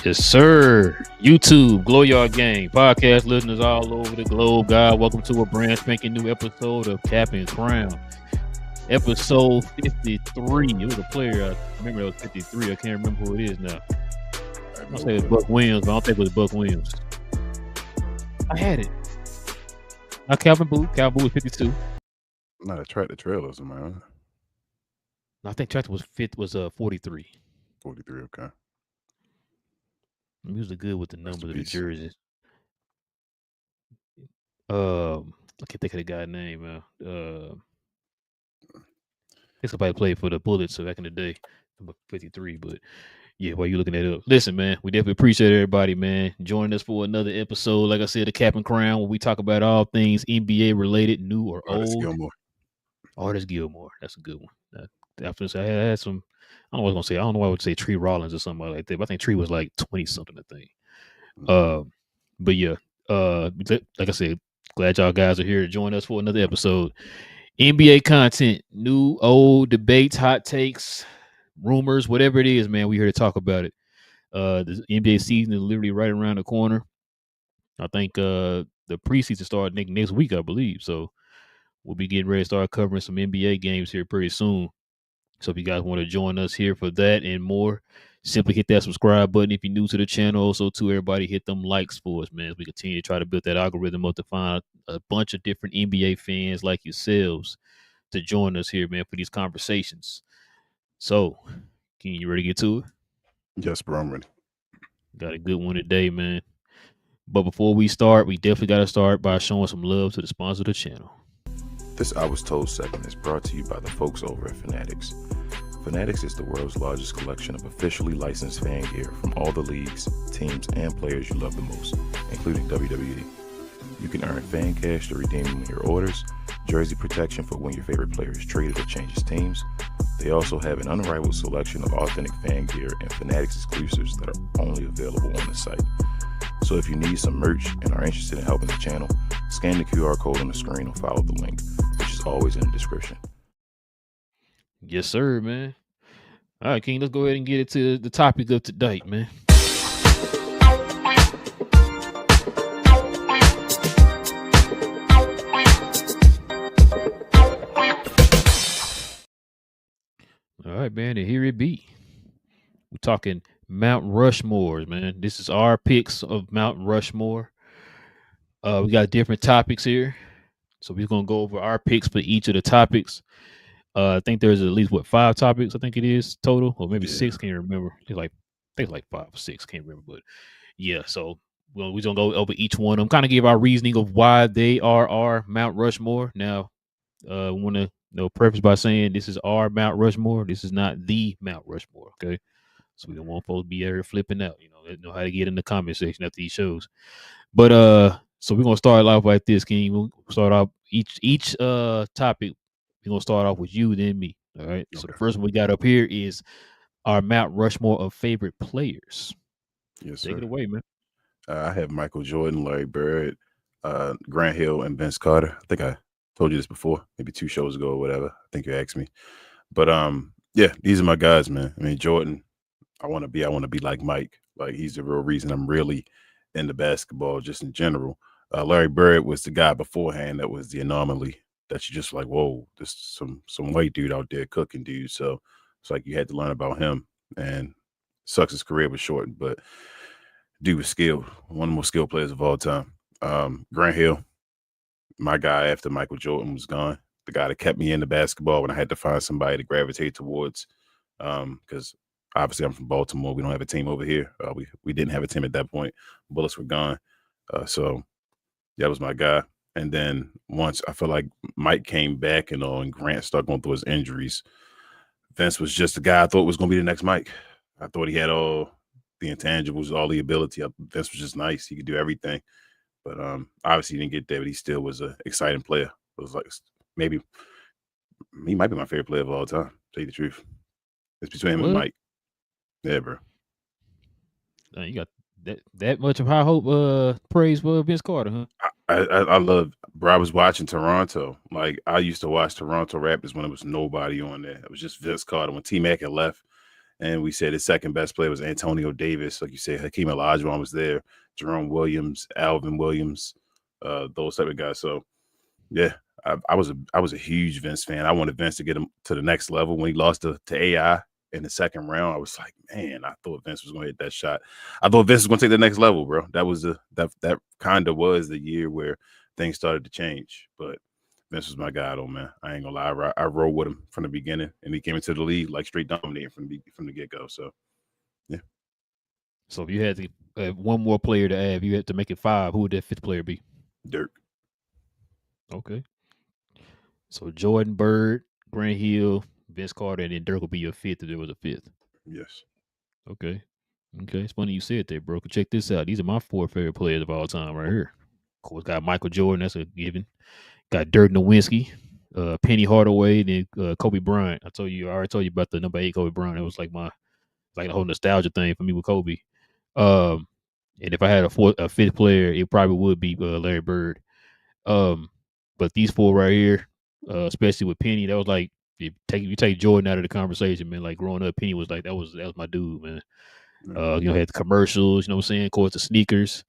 Yes, sir. YouTube, Glow Yard Gang, podcast listeners all over the globe. God, welcome to a brand spanking new episode of Cap and Crown. Episode 53. It was a player. I remember it was 53. I can't remember who it is now. I'm gonna say it's Buck Williams, but I don't think it was Buck Williams. I had it. Not Calvin Booth. Calvin Booth was 52. Not a Track the Trailers, man. I think Tractor was 43. 43, okay. I'm usually good with the Rest in numbers of the peace. jerseys. I can't think of the guy's name. Somebody played for the Bullets back in the day, number 53. But yeah, while you looking that up, listen, man, we definitely appreciate everybody, man, joining us for another episode. Like I said, the Cap and Crown, where we talk about all things NBA related, new or Artis old. Gilmore. Artis Gilmore, that's a good one. After this, I had some. I don't know what I was gonna say. I don't know why I would say Tree Rollins or something like that. But I think Tree was like 20 something. I think. But yeah, like I said, glad y'all guys are here to join us for another episode. NBA content, new, old, debates, hot takes, rumors, whatever it is, man. We're here to talk about it. The NBA season is literally right around the corner. I think the preseason starts next week, I believe. So we'll be getting ready to start covering some NBA games here pretty soon. So if you guys want to join us here for that and more, simply hit that subscribe button if you're new to the channel. Also, to everybody, hit them likes for us, man, as we continue to try to build that algorithm up to find a bunch of different NBA fans like yourselves to join us here, man, for these conversations. So, Ken, you ready to get to it? Yes, bro, I'm ready. Got a good one today, man. But before we start, we definitely got to start by showing some love to the sponsor of the channel. This I Was Told segment is brought to you by the folks over at FANATICS. FANATICS is the world's largest collection of officially licensed fan gear from all the leagues, teams, and players you love the most, including WWE. You can earn fan cash to redeem your orders, jersey protection for when your favorite player is traded or changes teams. They also have an unrivaled selection of authentic fan gear and FANATICS exclusives that are only available on the site. So if you need some merch and are interested in helping the channel, scan the QR code on the screen or follow the link, which is always in the description. Yes, sir, man. All right, King, let's go ahead and get into the topic of today, man. All right, man, and here it be. We're talking Mount Rushmores, man. This is our picks of Mount Rushmore. We got different topics here. So we're going to go over our picks for each of the topics. I think there's at least, 5 topics, I think it is total, or maybe 6, can't remember. I think it's like 5 or 6, can't remember. But yeah, so we're going to go over each one of them, kind of give our reasoning of why they are our Mount Rushmore. Now, we want to preface by saying this is our Mount Rushmore. This is not the Mount Rushmore, okay? So we don't want folks to be here flipping out. They know how to get in the comment section after these shows. But so we're gonna start off like this, King. We'll start off each topic. We're gonna start off with you, then me. All right. Okay. So the first one we got up here is our Mount Rushmore of favorite players. Yes, sir. Take it away, man. I have Michael Jordan, Larry Bird, Grant Hill, and Vince Carter. I think I told you this before, maybe 2 shows ago or whatever. I think you asked me. But yeah, these are my guys, man. I mean, Jordan, I want to be like Mike. Like, he's the real reason I'm really into basketball, just in general. Larry Bird was the guy beforehand that was the anomaly that you just like, whoa, this some white dude out there cooking, dude. So it's like you had to learn about him, and sucks his career was shortened, but dude was skilled, one of the most skilled players of all time. Grant Hill, my guy after Michael Jordan was gone, the guy that kept me into basketball when I had to find somebody to gravitate towards, because obviously I'm from Baltimore. We don't have a team over here. We didn't have a team at that point. Bullets were gone. So that was my guy. And then once I feel like Mike came back and Grant started going through his injuries, Vince was just the guy I thought was going to be the next Mike. I thought he had all the intangibles, all the ability. Vince was just nice. He could do everything. But obviously he didn't get there, but he still was an exciting player. It was like, maybe he might be my favorite player of all time, to tell you the truth. It's between him and Mike. Yeah, bro. You got that much of high hope praise for Vince Carter, huh? I love, bro. I was watching Toronto. Like, I used to watch Toronto Raptors when there was nobody on there. It was just Vince Carter. When T-Mac had left And we said his second best player was Antonio Davis. Like you said, Hakeem Olajuwon was there, Jerome Williams, Alvin Williams, those type of guys. So yeah, I was a huge Vince fan. I wanted Vince to get him to the next level. When he lost to AI in the second round, I was like, man, I thought Vince was going to hit that shot. I thought Vince was going to take the next level, bro. That was that kind of was the year where things started to change. But Vince was my guy, though, man. I ain't gonna lie. I rolled with him from the beginning, and he came into the league like straight dominating from the get go. So yeah. So if you had to one more player to add, if you had to make it 5, who would that 5th player be? Dirk. Okay. So Jordan, Bird, Grant Hill, Vince Carter, and then Dirk will be your 5th if there was a 5th. Yes. Okay. Okay. It's funny you said that, bro. But check this out. These are my 4 favorite players of all time right here. Of course, got Michael Jordan. That's a given. Got Dirk Nowitzki, Penny Hardaway, then Kobe Bryant. I already told you about the number 8 Kobe Bryant. It was like the whole nostalgia thing for me with Kobe. And if I had a 5th player, it probably would be Larry Bird. But these 4 right here, especially with Penny, that was like you take Jordan out of the conversation, man. Like growing up, Penny was like that was my dude, man. Had the commercials, you know what I'm saying? Of course, the sneakers.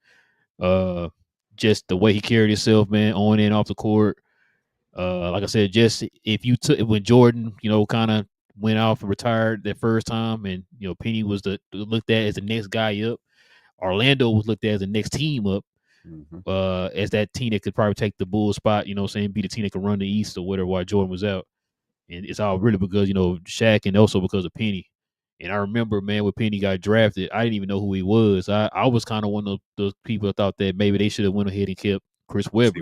Just the way he carried himself, man, on and off the court. Like I said, just if you took when Jordan, kind of went off and retired that first time, and Penny was looked at as the next guy up. Orlando was looked at as the next team up, as that team that could probably take the Bulls spot. You know what I'm saying? Be the team that could run the East or whatever while Jordan was out. And it's all really because Shaq, and also because of Penny. And I remember, man, when Penny got drafted, I didn't even know who he was. I was kind of one of those people that thought that maybe they should have went ahead and kept Chris Webber.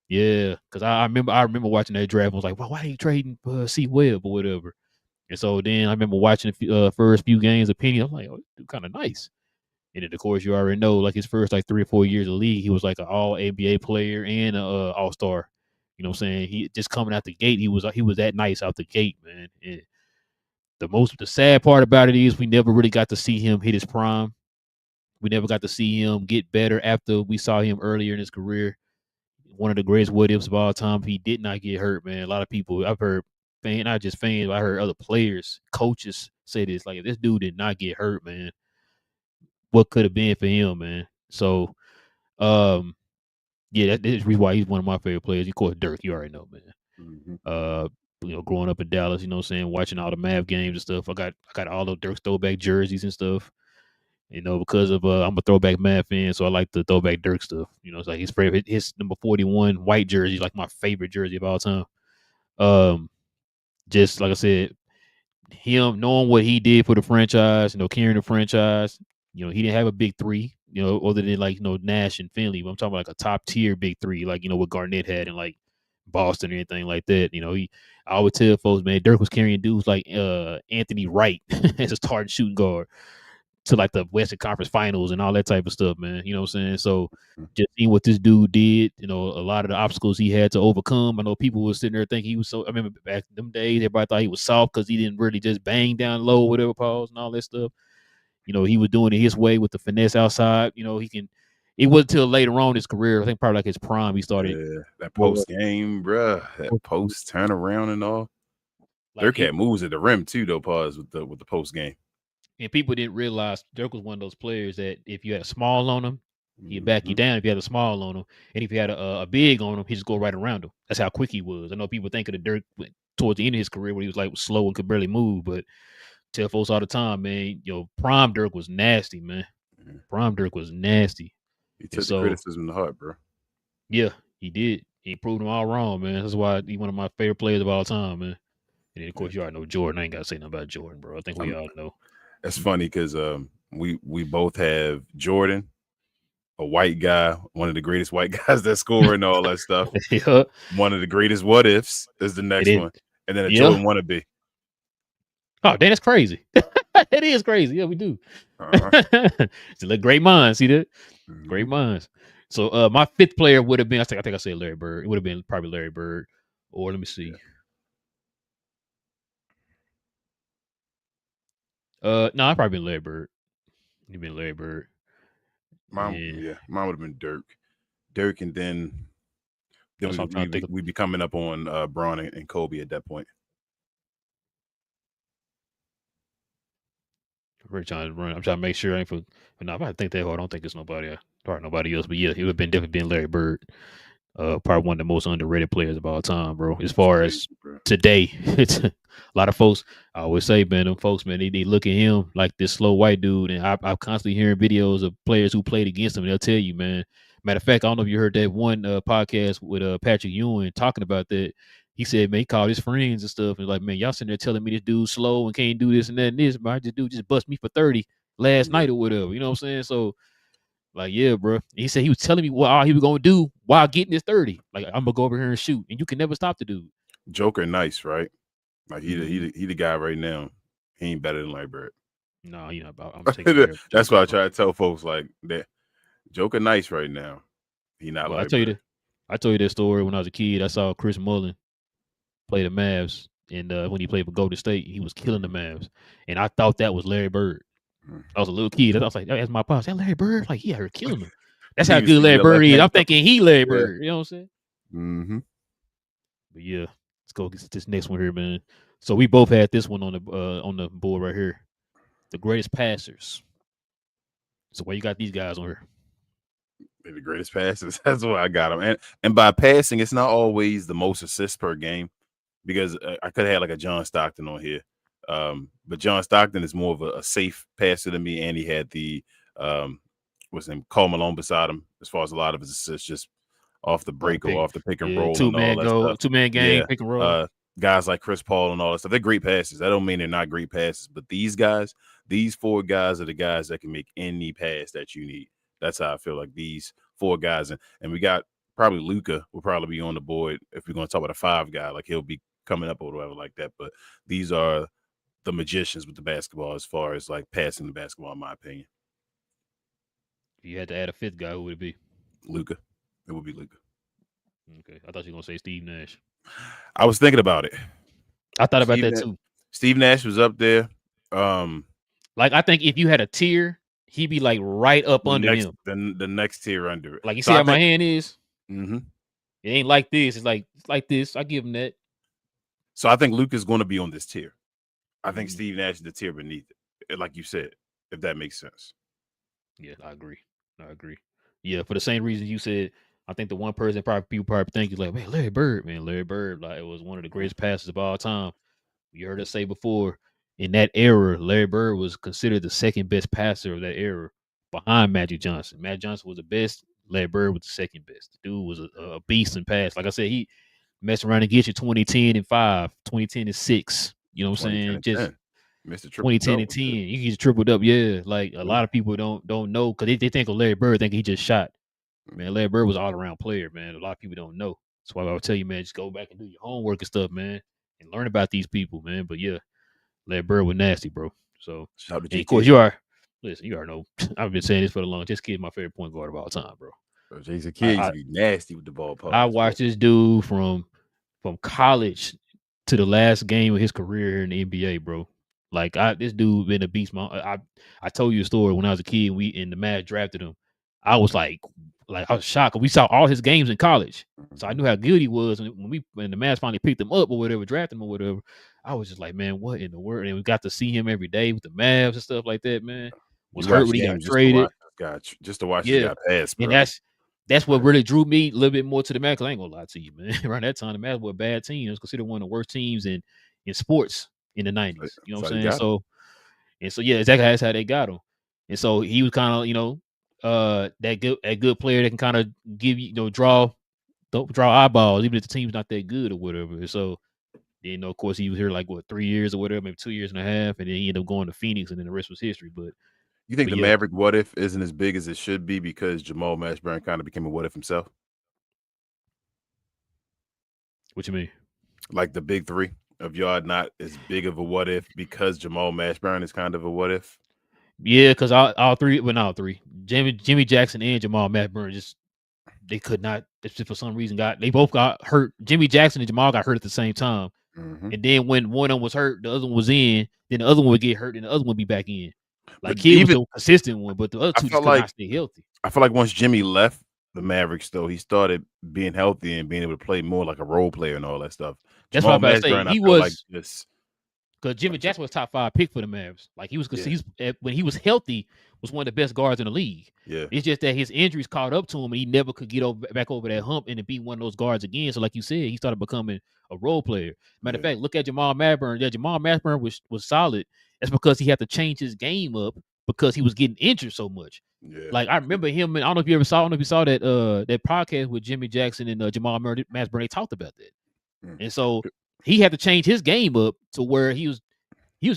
Yeah, because I remember watching that draft. I was like, well, why are you trading C Webb or whatever? And so then I remember watching the first few games of Penny. I'm like, oh, dude, kind of nice. And then of course you already know, like his first 3 or 4 years of league, he was like an All NBA player and an All Star. You know what I'm saying? He just coming out the gate, he was that nice out the gate, man. And the sad part about it is we never really got to see him hit his prime. We never got to see him get better after we saw him earlier in his career. One of the greatest what ifs of all time. He did not get hurt, man. A lot of people I've heard, not just fans, but I heard other players, coaches say this. Like, if this dude did not get hurt, man, what could have been for him, man? So, yeah, that's the reason why he's one of my favorite players. Of course, Dirk, you already know, man. Growing up in Dallas, you know what I'm saying, watching all the Mav games and stuff. I got all the Dirk's throwback jerseys and stuff. Because of I'm a throwback Mav fan, so I like the throwback Dirk stuff. It's like his number 41 white jersey is like my favorite jersey of all time. Just like I said, him knowing what he did for the franchise, carrying the franchise. He didn't have a big 3, other than Nash and Finley. But I'm talking about like a top tier big 3, like what Garnett had in like Boston or anything like that. I would tell folks, man, Dirk was carrying dudes like Anthony Wright as a starting shooting guard to like the Western Conference Finals and all that type of stuff, man. You know what I'm saying? So just seeing what this dude did, a lot of the obstacles he had to overcome. I know people were sitting there thinking he was I remember back in them days, everybody thought he was soft because he didn't really just bang down low, whatever, pause and all that stuff. He was doing it his way with the finesse outside. It wasn't until later on in his career, I think probably like his prime, he started. Yeah, that post game, bruh. That post turnaround and all. Dirk had moves at the rim too, though. Pause with the post game. And people didn't realize Dirk was one of those players that if you had a small on him, he'd back you down if you had a small on him. And if you had a big on him, he'd just go right around him. That's how quick he was. I know people think of the Dirk towards the end of his career where he was like slow and could barely move, but tell folks all the time, man, prime Dirk was nasty, man. Prime Dirk was nasty. He took the criticism to heart, bro. Yeah, he did. He proved them all wrong, man. That's why he's one of my favorite players of all time, man. And then, of course, you already know Jordan. I ain't got to say nothing about Jordan, bro. I think we all know. That's funny because we both have Jordan, a white guy, one of the greatest white guys that score and all that stuff. Yeah. One of the greatest what ifs is the next one. And then a Jordan wannabe. Oh, that's crazy. It is crazy. Yeah, we do. It's a great minds. See that? Great minds. So my 5th player would have been, I think I said Larry Bird. It would have been probably Larry Bird. Or let me see. No, I'd probably been Larry Bird. You've been Larry Bird. Mine would have been Dirk, and then we'd be coming up on Braun and Kobe at that point. We're trying to run. I'm trying to make sure I ain't for. But no, if I think that hard, I don't think it's nobody. Nobody else. But yeah, it would have been definitely been Larry Bird. Probably one of the most underrated players of all time, bro. As far as today, it's a lot of folks. I always say, man, them folks, man, they look at him like this slow white dude, and I'm constantly hearing videos of players who played against him, and they'll tell you, man. Matter of fact, I don't know if you heard that one podcast with Patrick Ewing talking about that. He said, man, he called his friends and stuff, and like, man, y'all sitting there telling me this dude's slow and can't do this and that and this, but this dude just bust me for 30 last night or whatever. You know what I'm saying? So. Like, yeah, bro. He said he was telling me what all he was gonna do while getting his 30. Like, I'm gonna go over here and shoot, and you can never stop the dude. Joker nice, right? Like he the guy right now. He ain't better than Larry Bird. No, you know about. I'm taking That's why I try to tell folks like that. Joker nice right now. He not. Well, Larry I told you that story when I was a kid. I saw Chris Mullin play the Mavs, and when he played for Golden State, he was killing the Mavs, and I thought that was Larry Bird. I was a little kid. I was like, that's my pops. That Larry Bird, like he out here killing him. That's how good Larry Bird is. I'm thinking he Larry Bird. You know what I'm saying? Mm-hmm. But yeah, let's go get this next one here, man. So we both had this one on the board right here. The greatest passers. So where you got these guys on here? They're the greatest passers. That's why I got them. And by passing, it's not always the most assists per game, because I could have had like a John Stockton on here. But John Stockton is more of a safe passer than me, and he had the what's his name, Karl Malone beside him as far as a lot of his assists just off the break or off the pick and roll. Two-man game, pick and roll. Guys like Chris Paul and all that stuff, they're great passes. I don't mean they're not great passes, but these guys, these four guys are the guys that can make any pass that you need. That's how I feel like these four guys. And we got probably Luka will probably be on the board if we're going to talk about a five guy, like he'll be coming up or whatever like that. But these are the magicians with the basketball as far as like passing the basketball, in my opinion. If you had to add a fifth guy, who would it be? Luka. It would be Luka. Okay. I thought you were going to say Steve Nash. I was thinking about it. I thought about that too. Steve Nash was up there. Like, I think if you had a tier, he'd be like right up under him. The next tier under it. Like, you see how my hand is? Mm-hmm. It ain't like this. It's like this. I give him that. So I think Luka's going to be on this tier. I think Steve Nash is the tier beneath it, like you said, if that makes sense. Yeah, I agree. Yeah, for the same reason you said, I think the one person people probably think is like, man, Larry Bird, like it was one of the greatest passers of all time. You heard us say before, in that era, Larry Bird was considered the second best passer of that era behind Magic Johnson. Magic Johnson was the best. Larry Bird was the second best. The dude was a beast in pass. Like I said, he messed around and get you 2010 and 5, 2010 and 6. You know what I'm saying? Just Mr. 2010 and 10. You get tripled up. Yeah. Like a lot of people don't know because they think of Larry Bird, think he just shot. Man, Larry Bird was an all-around player, man. A lot of people don't know. That's why I would tell you, man, just go back and do your homework and stuff, man, and learn about these people, man. But yeah, Larry Bird was nasty, bro. So, and of course, you already know. I've been saying this for the long. This kid, my favorite point guard of all time, bro. Jason Kidd used to be nasty with the ball. I watched this dude from college to the last game of his career in the NBA, bro. Like this dude been a beast. I told you a story when I was a kid. We in the Mavs drafted him. I was like I was shocked. We saw all his games in college, so I knew how good he was. And when the Mavs finally picked him up or whatever, drafted him or whatever, I was just like, man, what in the world? And we got to see him every day with the Mavs and stuff like that. Man, was hurt when he got traded. Just to watch him got passed, bro. And that's what really drew me a little bit more to the Mavs. I ain't gonna lie to you, man. Around that time, the Mavs were a bad team. It was considered one of the worst teams in sports in the 90s. You know what I'm saying? So yeah, exactly that's how they got him. And so he was kind of, that good player that can kind of give you, draw eyeballs, even if the team's not that good or whatever. And so then, of course, he was here like 3 years or whatever, maybe 2 years and a half, and then he ended up going to Phoenix, and then the rest was history. But you think the Maverick what if isn't as big as it should be because Jamal Mashburn kind of became a what if himself? What you mean? Like the big three of y'all not as big of a what if because Jamal Mashburn is kind of a what if? Yeah, because all three, Jimmy Jackson and Jamal Mashburn they could not. Just for some reason they both got hurt. Jimmy Jackson and Jamal got hurt at the same time, and then when one of them was hurt, the other one was in. Then the other one would get hurt, and the other one would be back in. Like he was the consistent one, but the other two just could not stay healthy. I feel like once Jimmy left the Mavericks, though, he started being healthy and being able to play more like a role player and all that stuff. That's what I'm about to say. He was Because Jimmy Jackson was top 5 pick for the Mavs. Like he was, when he was healthy, was one of the best guards in the league. Yeah. It's just that his injuries caught up to him, and he never could get back over that hump and to be one of those guards again. So, like you said, he started becoming a role player. Matter of fact, look at Jamal Mashburn. Yeah, Jamal Mashburn was solid. That's because he had to change his game up because he was getting injured so much. Yeah. Like I remember him, and I don't know if you ever saw. I don't know if you saw that that podcast with Jimmy Jackson and Jamal Mashburn. They talked about that, and so he had to change his game up to where he was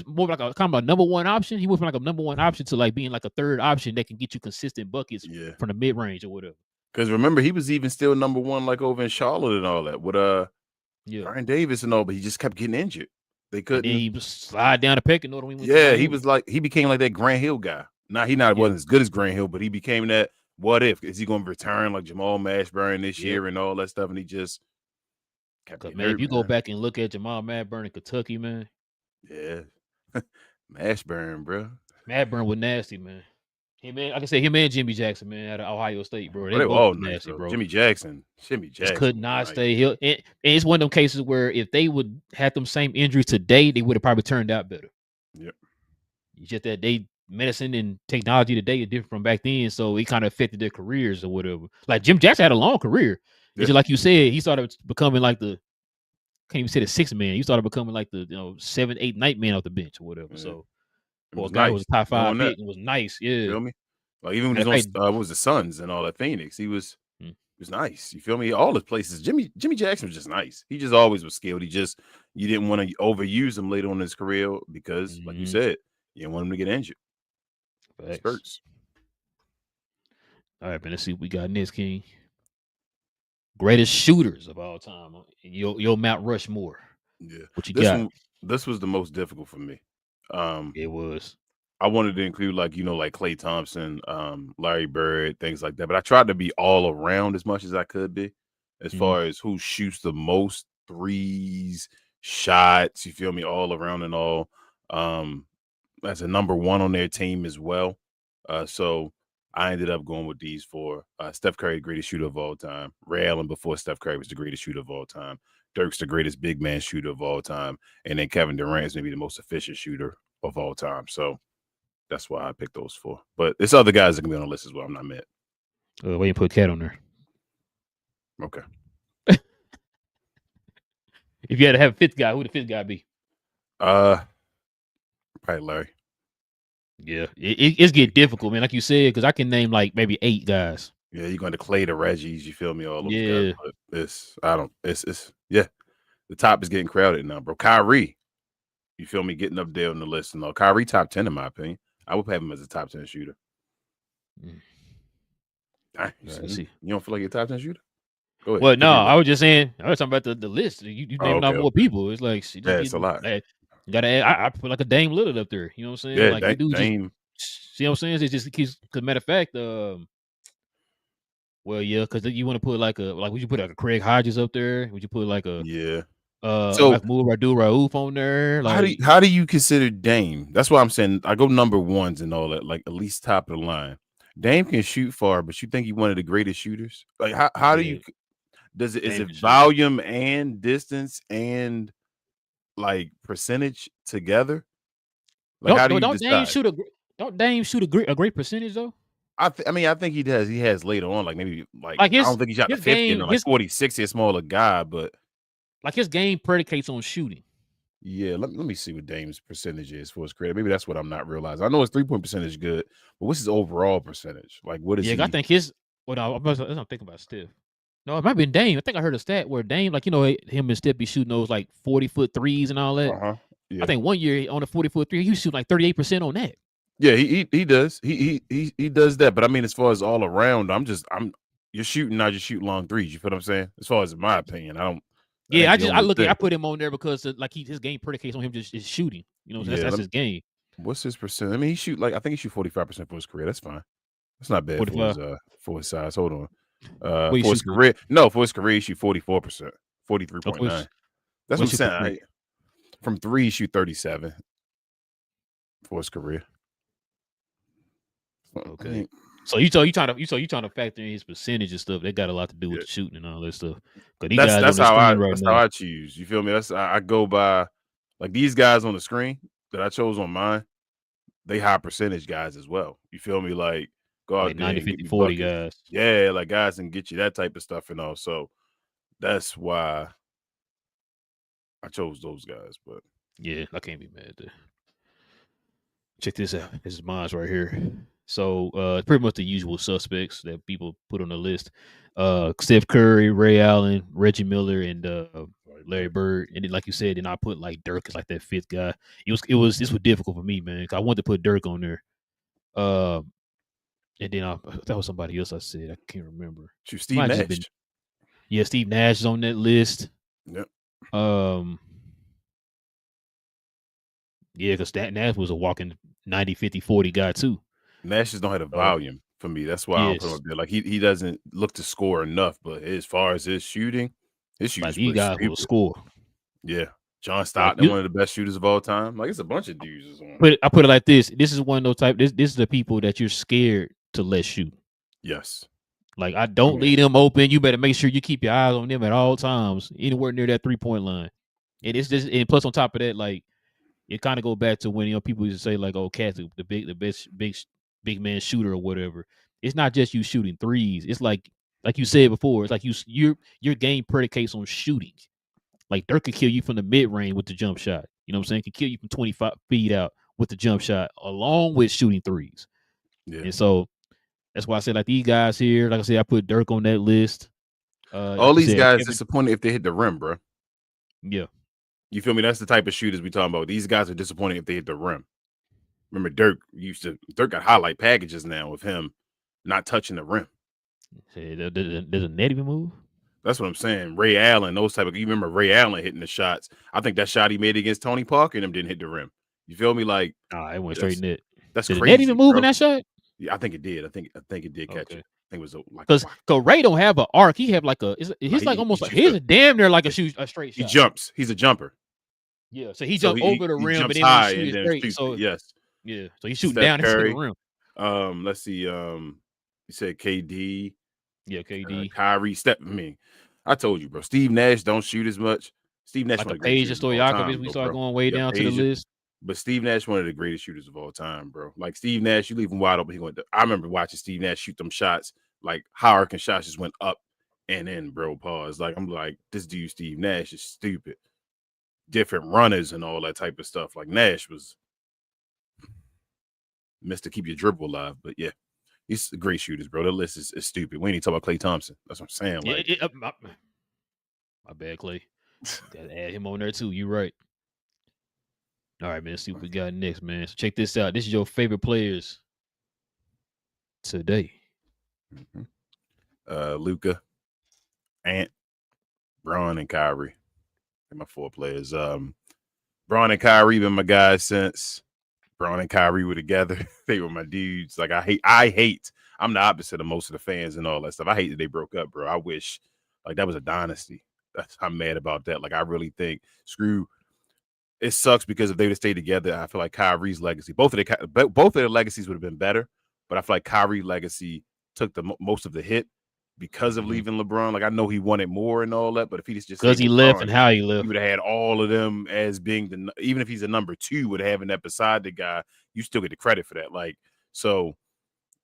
more like a kind of a number one option. He went from like a number one option to like being like a third option that can get you consistent buckets from the mid range or whatever. Because remember, he was even still number one like over in Charlotte and all that with Brian Davis and all, but he just kept getting injured. They couldn't. And he slide down the pecking order. He became like that Grant Hill guy. Now wasn't as good as Grant Hill, but he became that. What if is he going to return like Jamal Mashburn this year and all that stuff? And he just kept getting hurt, if you go back and look at Jamal Mashburn in Kentucky, man. Yeah. Mashburn, bro. Mashburn was nasty, man. Him and, like I said, him and Jimmy Jackson, man, out of Ohio State, bro. They were all nasty, bro. Jimmy Jackson just could not stay healthy. And it's one of them cases where if they would have them same injuries today, they would have probably turned out better. Yep. It's just that medicine and technology today is different from back then, so it kind of affected their careers or whatever. Like Jim Jackson had a long career. It's just like you said, he started becoming like can't even say the sixth man. He started becoming like the 7, 8, 9 man off the bench or whatever. So a guy was a top 5 pick. It was nice. Yeah. You feel me? Like even when he was on what was the Suns and all that Phoenix, he was nice. You feel me? All his places. Jimmy Jackson was just nice. He just always was skilled. You didn't want to overuse him later on in his career because, like you said, you didn't want him to get injured. Spurts. All right, man. Let's see what we got next, King. Greatest shooters of all time. Your Mount Rushmore. Yeah. What you got? This was the most difficult for me. It was. I wanted to include like Klay Thompson, Larry Bird, things like that. But I tried to be all around as much as I could be, as far as who shoots the most threes, shots, you feel me, all around and all. As a number one on their team as well. So I ended up going with these four. Steph Curry, the greatest shooter of all time. Ray Allen before Steph Curry was the greatest shooter of all time. Dirk's the greatest big man shooter of all time. And then Kevin Durant is maybe the most efficient shooter of all time. So that's why I picked those four. But there's other guys that can be on the list as well. I'm not mad. Why you put Cat on there? Okay. If you had to have a fifth guy, who would the fifth guy be? Probably Larry. Yeah, it's getting difficult, man. Like you said, because I can name like maybe 8 guys. Yeah, you're going to Clay, the Reggies, you feel me? All those guys. But the top is getting crowded now, bro. Kyrie, you feel me? Getting up there on the list and all. Kyrie top 10 in my opinion. I would have him as a top 10 shooter. You don't feel like you're a top 10 shooter? Go ahead. Well, no, I was just saying. I was talking about the list. You naming out more people. It's like it's a lot. You gotta add, I put like a Dame Lillard up there. You know what I'm saying? Yeah, like Dame. See what I'm saying? It's just because matter of fact, because you want to put would you put like a Craig Hodges up there? Would you put like a so like Rauf on there? Like how do you consider Dame? That's why I'm saying I go number ones and all that, like at least top of the line. Dame can shoot far, but you think he's one of the greatest shooters? Like how do you is it volume and distance and like percentage together? Like how do you decide? Don't Dame shoot a great percentage though? I think he does. He has later on, like maybe I don't think he shot the 50 and like 40, 60, a smaller guy, but like his game predicates on shooting. Yeah, let me see what Dame's percentage is for his career. Maybe that's what I'm not realizing. I know his 3-point percentage is good, but what's his overall percentage? Like what is he? I think his I'm thinking about Steph. No, it might have been Dame. I think I heard a stat where Dame, like, him and Steph be shooting those like 40-foot threes and all that. Yeah. I think one year on a 40-foot three, he was shooting like 38% on that. Yeah, he does. He does that. But I mean, as far as all around, you're shooting, not just shoot long threes. You feel what I'm saying? As far as in my opinion, I put him on there because his game predicates on him just is shooting. That's his game. What's his percent? I mean, I think he shoot 45% for his career. That's fine. That's not bad for his size. Hold on. For his career, he shoot 44%, 43.9. That's what I'm saying. From three, he shoot 37 for his career. Okay. So you trying to factor in his percentage and stuff. That got a lot to do with the shooting and all that stuff. That's how I choose. You feel me? I go by Like these guys on the screen that I chose on mine, they high percentage guys as well. You feel me? Like go Like out there 90, and get 50, me 40 buckets. guys. Yeah, like guys can get you that type of stuff and all. So that's why I chose those guys. But Yeah, I can't be mad at that. Check this out. This is mine right here. So pretty much the usual suspects that people put on the list. Steph Curry, Ray Allen, Reggie Miller, and Larry Bird. And then like you said, then I put like Dirk as like that fifth guy. This was difficult for me, man. 'Cause I wanted to put Dirk on there. And then that was somebody else I said. I can't remember. shoot, It Steve might have just Nash. been Steve Nash is on that list. Yep. Yeah, because Nash was a walking 90, 50, 40 guy too. Nash just don't have the volume for me. That's why I don't put him Yes. up there. Like he doesn't look to score enough. But as far as his shooting Like is these pretty guys will stupid. score. Yeah. John Like Stockton, one of the best shooters of all time. Like it's a bunch of dudes is on. I put it like this. This is one of those type. This is the people that you're scared to let shoot. Yes. Like I don't Yeah. leave them open. You better make sure you keep your eyes on them at all times, anywhere near that 3-point line. And it's just, and plus on top of that, like it kind of go back to when people used to say like, "Oh, Cat's the best big man shooter or whatever." It's not just you shooting threes. It's like you said before. It's like your game predicates on shooting. Like Dirk could kill you from the mid range with the jump shot. You know what I'm saying? Could kill you from 25 feet out with the jump shot, along with shooting threes. Yeah. And so that's why I said like these guys here. Like I said, I put Dirk on that list. All Like you these said, guys Kevin. disappointed if they hit the rim, bro. Yeah. You feel me? That's the type of shooters we talking about. These guys are disappointed if they hit the rim. Remember, Dirk got highlight packages now with him not touching the rim. Does a net even move? That's what I'm saying. Ray Allen, those type of. You remember Ray Allen hitting the shots? I think that shot he made against Tony Parker and him didn't hit the rim. You feel me? Like It went straight net. that's Did crazy. the net even move bro. in that shot? Yeah, I think it did. I think it did catch it. I think it was like because Ray don't have an arc. He have like he's like almost like he's damn near like a straight shot. He jumps. He's a jumper. Yeah, so he jumped over the rim, jumps but then high he and then straight. shoots So it. Yes. Yeah, so he's shooting Steph down Curry. the rim. Let's see. You said KD. Yeah, KD. Kyrie. I told you, bro. Steve Nash don't shoot as much. Steve Nash, like one a of the greatest Page shooters of all time, we start going way down to the list. But Steve Nash, one of the greatest shooters of all time, bro. Like Steve Nash, you leave him wide open. I remember watching Steve Nash shoot them shots, like high-arcing shots just went up and in, bro. Pause. Like I'm like, this dude Steve Nash is stupid. Different runners and all that type of stuff. Like Nash was Mr. Keep Your Dribble alive. But yeah, he's great shooters, bro. The list is stupid. We ain't talk about Klay Thompson. That's what I'm saying. Like, my bad, Klay. Gotta add him on there too. You're right. All right, man. Let's see what we got next, man. So check this out. This is your favorite players today. Luka, Ant, Bron, and Kyrie. My 4 players. Bron and Kyrie been my guys since Bron and Kyrie were together. They were my dudes. Like I hate. I'm the opposite of most of the fans and all that stuff. I hate that they broke up, bro. I wish like that was a dynasty. I'm mad about that. Like I really think it sucks because if they would have stayed together, I feel like Kyrie's legacy, both of their legacies would have been better. But I feel like Kyrie's legacy took the most of the hit because of leaving LeBron. Like I know he wanted more and all that, but if he just because he left and how he left, he would have had all of them as being even if he's a number 2, with having that beside the guy, you still get the credit for that. Like so,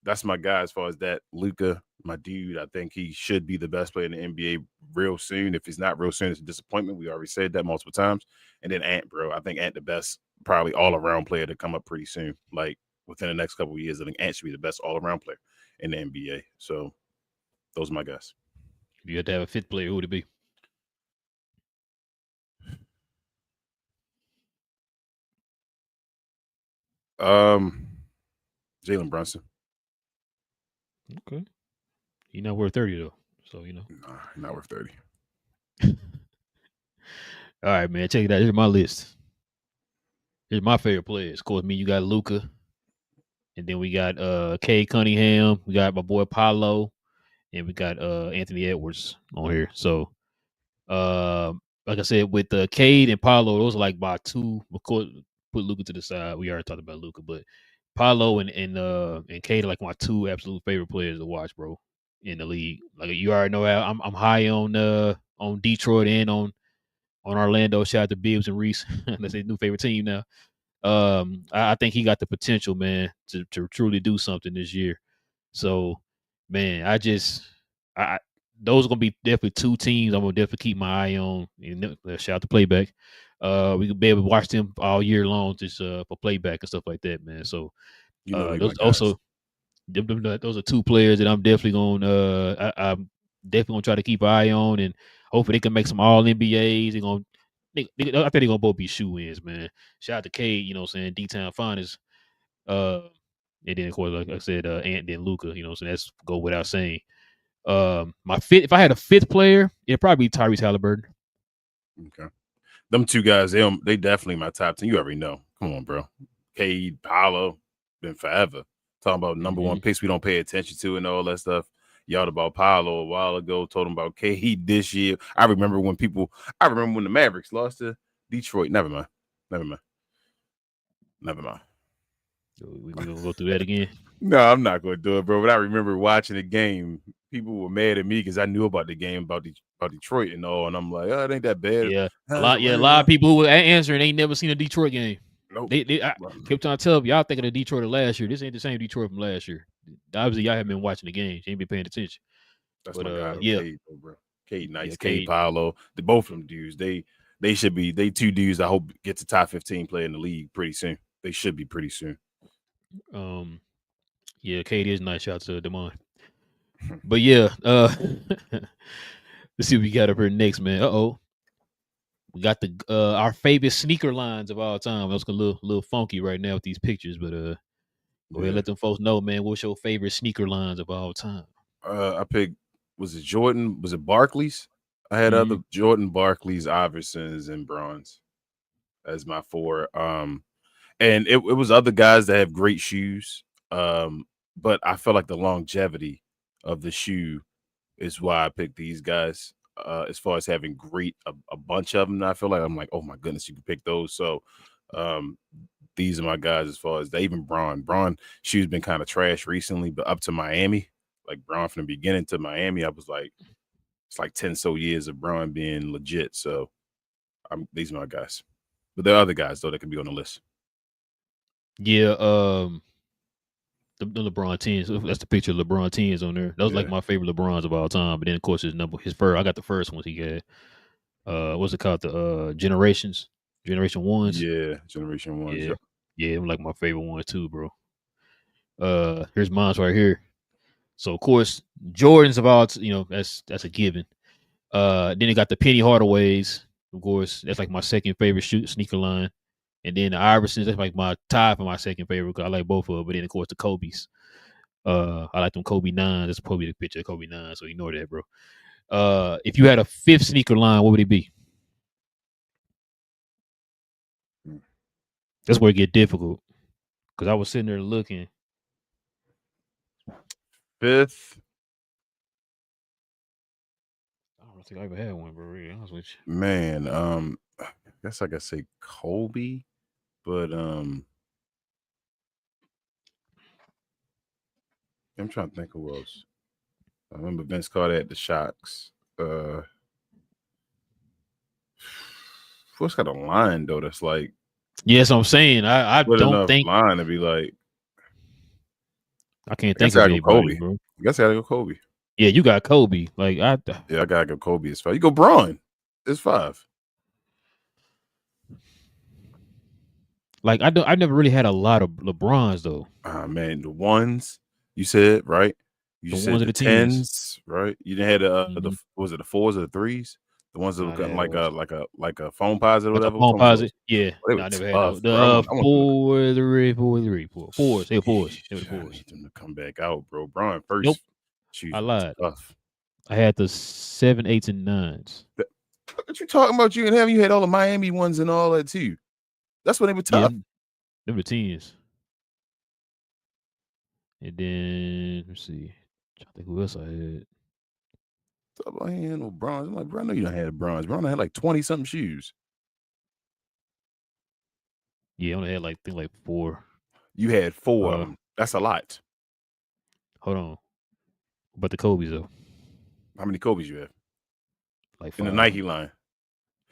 that's my guy as far as that. Luka, my dude. I think he should be the best player in the NBA real soon. If he's not real soon, it's a disappointment. We already said that multiple times. And then Ant, bro. I think Ant the best, probably all-around player to come up pretty soon. Like within the next couple of years, I think Ant should be the best all-around player in the NBA. So those are my guys. If you had to have a 5th player, who would it be? Jalen Brunson. Okay. He's not worth 30 though. So Nah, not worth 30. All right, man. Check it out. Here's my list. Here's my favorite players. Of course, you got Luka. And then we got Cade Cunningham. We got my boy Paolo. And we got Anthony Edwards on here. So like I said, with Cade and Paolo, those are like my 2. Of course, put Luka to the side. We already talked about Luka, but Paolo and Cade are like my 2 absolute favorite players to watch, bro, in the league. Like you already know how I'm high on Detroit and on Orlando. Shout out to Bibbs and Reese. That's their new favorite team now. I think he got the potential, man, to truly do something this year. So, man, I those are gonna be definitely two teams I'm gonna definitely keep my eye on. And shout out to Playback. We could be able to watch them all year long just for Playback and stuff like that, man. So You know they my those guys. also those are two players that I'm definitely gonna I'm definitely gonna try to keep an eye on, and hopefully they can make some All NBAs. I think they're gonna both be shoe ins, man. Shout out to Cade, you know what I'm saying, D Town Finest. Uh and then of course, like I said, Ant then Luca, you know what I'm saying, that's go without saying. My fifth, if I had a fifth player, it'd probably be Tyrese Halliburton. Okay. Them two guys, they definitely my top 10. You already know. Come on, bro. Cade, Paolo, been forever. Talking about number one picks we don't pay attention to and all that stuff. Y'all about Paolo a while ago, told him about Cade this year. I remember when the Mavericks lost to Detroit. Never mind. We gonna go through that again. No, I'm not going to do it, bro. But I remember watching the game. People were mad at me because I knew about the game about Detroit and all, and I'm like, oh, it ain't that bad. Yeah, a lot of people who were answering ain't never seen a Detroit game. Nope. I kept trying to tell them, y'all thinking of Detroit of last year. This ain't the same Detroit from last year. Obviously, y'all haven't been watching the games. You ain't been paying attention. That's but my guy, yeah, Cade, bro. Cade nice. Yeah, Cade Paolo. Both of them dudes. They should be. They two dudes I hope get to top 15 play in the league pretty soon. They should be pretty soon. Yeah, Cade is nice. Shout out to Demond. But yeah, let's see what we got up here next, man. We got the our favorite sneaker lines of all time. That's a little funky right now with these pictures, but go ahead and let them folks know, man. What's your favorite sneaker lines of all time? I picked, was it Jordan? Was it Barclays? I had other Jordan, Barclays, Iversons, and Bronze as my four. And it was other guys that have great shoes. But I felt like the longevity of the shoe is why I picked these guys. As far as having a bunch of them, I feel like I'm like, oh my goodness, you can pick those. So these are my guys as far as they even Braun shoes been kind of trash recently, but up to Miami, like Braun from the beginning to Miami, I was like, it's like 10 so years of Braun being legit. So these are my guys. But there are other guys though that can be on the list. Yeah, the LeBron 10s. That's the picture of LeBron 10s on there. That was like my favorite LeBrons of all time. But then of course his first. I got the first ones he had. What's it called? The Generation Ones. Yeah, Generation Ones. Yeah, I'm like my favorite one too, bro. Here's mine's right here. So of course Jordans of all, that's a given. Then they got the Penny Hardaways. Of course, that's like my second favorite sneaker line. And then the Iversons, that's like my tie for my second favorite because I like both of them. But then of course the Kobe's. I like them Kobe 9s. That's probably the picture of Kobe 9, so ignore that, bro. If you had a fifth sneaker line, what would it be? That's where it get difficult. Because I was sitting there looking. Fifth. I don't think I ever had one, bro. Really honest with you. Man, I guess I could say Kobe, but I'm trying to think who else. I remember Vince Carter at the Shocks. What's got a line though? That's like, yes, I'm saying I don't think line to be like. I can't think of anybody, bro. I guess I gotta go Kobe. Yeah, you got Kobe. Like I gotta go Kobe. It's 5. You go Braun. It's 5. Like I never really had a lot of LeBrons though. Man, the ones you said, right? You said the 10s, right? You didn't have the was it the 4s or the 3s? The ones that were like a phone posit or whatever. Phone posit, yeah. I never had those. The 4, 3, 4, 3, 4s. They were 4s. They were 4s. I need them to come back out, bro. Braun first. Nope. Shoes I lied. tough. I had the 7, 8s, and 9s. What you talking about? You had all the Miami ones and all that too. That's when they were tough. Yeah, they were 10s. And then let's see. I think who else I had. I had no bronze. I'm like, bro, I know you don't have bronze. Bro, I had like 20 something shoes. Yeah, I only had like 4. You had 4 of them. That's a lot. Hold on. But the Kobe's though. How many Kobe's you have? Like 5. In the Nike line.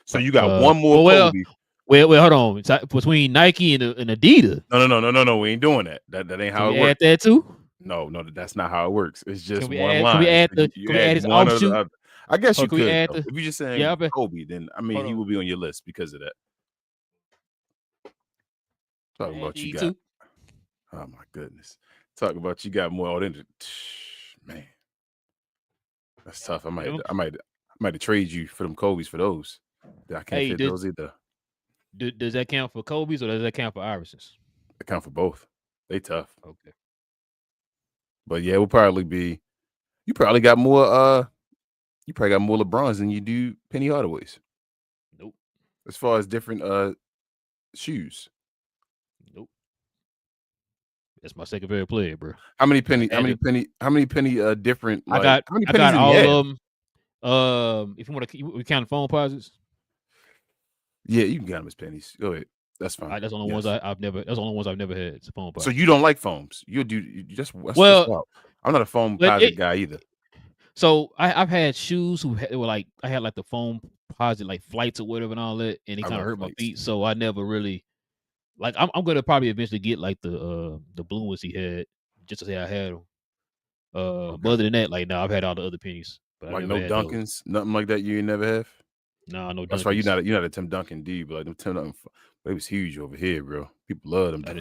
So you got one more well, Kobe. well, hold on. It's between Nike and Adidas. No. We ain't doing that. That ain't how Can it we works. add that too? No, that's not how it works. It's just Can we one add? line. Can we add his one or the offshoot? other. I guess Or you can we could. add Though. the? If you're just saying Yeah, I bet. Kobe, then I mean he will be on your list because of that. Talking about you got. Oh my goodness. Talking about you got more authentic. Man, that's tough. I might trade you for them Kobe's for those. I can't fit those either. Does that count for Kobe's or does that count for Iversons? It count for both. They tough. Okay. But yeah, it will probably be. You probably got more. You probably got more LeBrons than you do Penny Hardaways. Nope. As far as different shoes. Nope. That's my second favorite player, bro. How many penny different? Like, I how many got pennies all did he have? of them. If you want to, we count phone posits. Yeah, you can count them as pennies. Go ahead. That's fine. That's the only ones I've never. That's the only ones I've never had. Phone posits. So you don't like foams? You do just well. I'm not a foam posit guy either. So I've had shoes were like I had like the foam posit like flights or whatever and all that, and it kind of hurt my feet. So I never really like. I'm gonna probably eventually get like the blue ones he had just to say I had them. But other than that, like no, I've had all the other pennies. But like no Dunkins, nothing like that. You never have. No, no. That's why you're not a Tim Duncan D, but like them Tim Duncan, they was huge over here, bro. People love them. I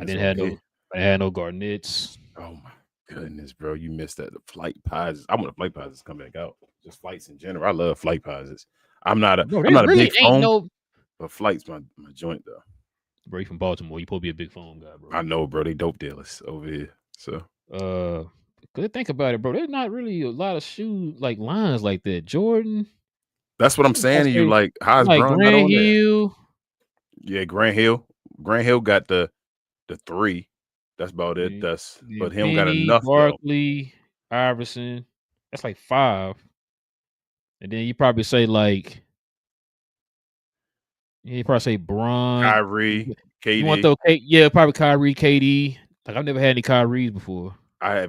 didn't have no. I had no Garnets. Oh my goodness, bro, you missed that. The flight posits. I want the flight posits to come back out. Just flights in general. I love flight posits. I'm not a big foam, but flights my joint though. Bro, you from Baltimore. You supposed to be a big foam guy, bro. I know, bro. They dope dealers over here. So good think about it, bro. There's not really a lot of shoe like lines like that. Jordan. That's what I'm saying to you. Like, how's like Braun Grant not on Hill? There? Yeah, Grant Hill. Grant Hill got the 3. That's about it. But he don't got enough. Barkley, Iverson. That's like 5. And then you probably say like, you probably say Bron, Kyrie, KD. You want though? Yeah, probably Kyrie, KD. Like I've never had any Kyries before. I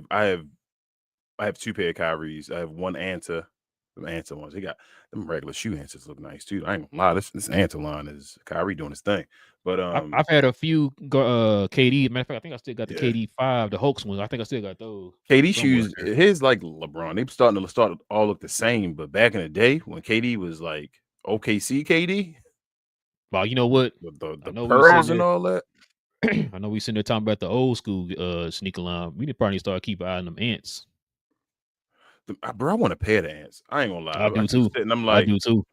have 2 pair of Kyries. I have one Anta. Them Anta ones. They got them regular shoe Antas look nice too. I ain't gonna lie. This Anta line is Kyrie doing his thing. But I've had a few KD. Matter of fact, I think I still got the KD 5, the Hulks ones. I think I still got those. KD shoes, his like LeBron. They starting to all look the same. But back in the day when KD was like OKC KD, well, you know what? The pearls and all that. I know we sitting there talking about the old school sneaker line. We probably start keeping an eye on them ants. Bro, I want a pair of ants. I ain't gonna lie. I do too. And I'm like, I do too.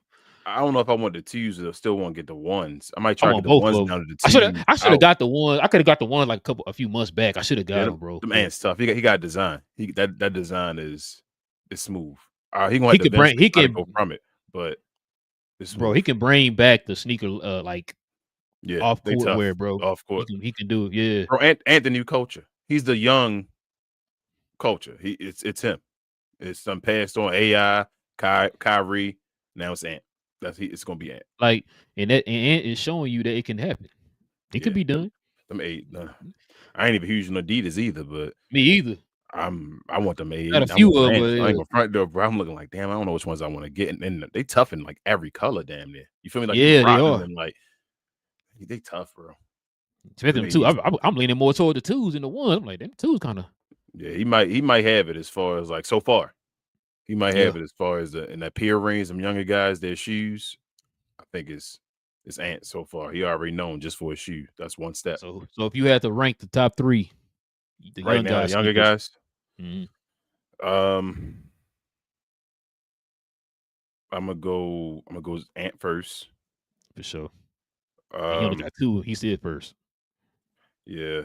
I don't know if I want the 2s or still want to get the 1s. I might try to get the 1s down to the 2s. I should have got the 1. I could have got the 1 like a few months back. I should have got them, bro. The man's tough. He got design. That design is smooth. He gonna go from it, but bro, he can bring back the sneaker off court wear, bro. Off court, he can do it. Yeah, bro. The new culture. He's the young culture. It's him. It's some passed on AI, Kyrie. Now it's Ant. It's gonna be Ant. Like and Ant is showing you that it can happen. It could be done. Them 8. No, I ain't even huge on Adidas either, but me either. I want them 8. Got a few of them. I ain't gonna front door, bro. I'm looking like, damn, I don't know which ones I want to get, and they tough in like every color, damn near. You feel me? Like they are. And like they tough, bro. Especially them 2. I'm leaning more toward the 2s than the 1. I'm like, them 2s kind of. Yeah, he might have it as far as like so far. He might have it as far as in that peer range, some younger guys, their shoes. I think it's Ant so far. He already known just for his shoe. That's one step. So if you had to rank the top 3, the younger guys. Mm-hmm. I'm gonna go Ant first. For sure. He only got 2. He said first. Yeah.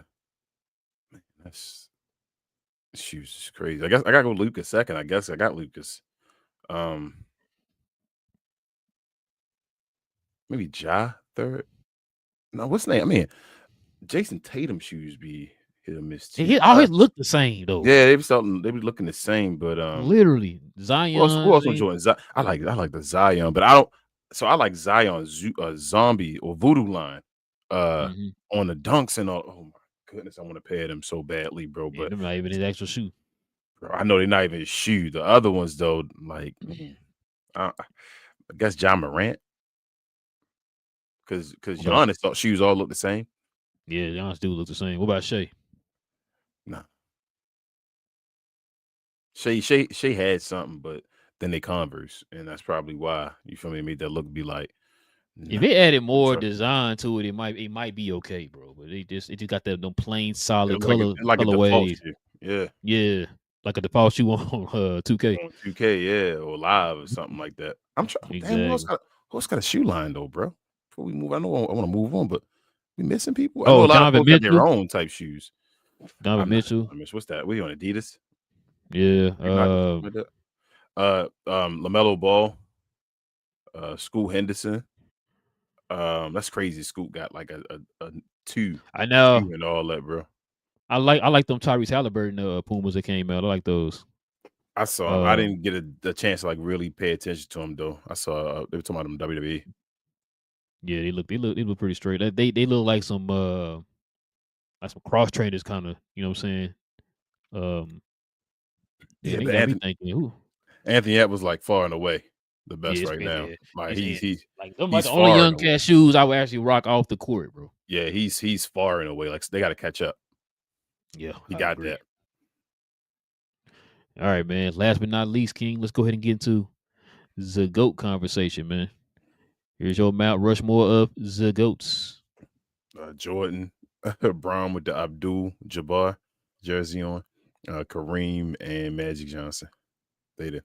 That's shoes is crazy. I guess I gotta go Lucas second. I guess I got Lucas. Maybe Ja third. No, what's the name? I mean, Jason Tatum shoes be hit or miss too. He always look the same though. Yeah, they be looking the same, but literally Zion. Who else on Jordan? I like the Zion, but I don't. So I like Zion zombie or voodoo line on the dunks and all. Oh my goodness, I want to pair them so badly, bro. But they're not even his actual shoe. Bro, I know they're not even his shoe. The other ones though, like I guess John Morant. Because What about Giannis thought shoes all look the same. yeah, Giannis do look the same. What about Shea? Nah. Shea had something, but then they Converse, and that's probably why, you feel me, made that look be like, If nah, they added more trust me. design to it, it might be okay, bro. But it just got that no plain solid It's like a default colorways. shoe. Yeah. Yeah, like a default shoe on 2K. On 2K, yeah, or live or something like that. I'm trying. Damn, Exactly. who else got a shoe line though, bro? Before we move, I know I want to move on, but we missing people. I know Oh, a lot of Donovan folks got their Mitchell. own type shoes. Donovan I'm not. Mitchell. I miss what's that? We on Adidas? Yeah. Reebok, something like that. LaMelo Ball, Scoot Henderson. That's crazy. Scoot got like a two I know. and all that, bro. I like them Tyrese Halliburton Pumas that came out. I like those. I saw him. I didn't get a chance to like really pay attention to him though. I saw they were talking about them WWE. Yeah, they look pretty straight. They look like some cross trainers kind of. You know what I'm saying? Yeah, They but got me thinking. Ooh. Anthony App was like far and away the best Yeah, right now. yeah. Like Like them like he's the only far young and away. cat shoes I would actually rock off the court, bro. Yeah, he's far and away. Like they got to catch up. Yeah, He I got agree. that. All right, man. Last but not least, King, let's go ahead and get into the GOAT conversation, man. Here's your Mount Rushmore of the GOATs. Jordan, Brown with the Abdul Jabbar jersey on, Kareem and Magic Johnson. They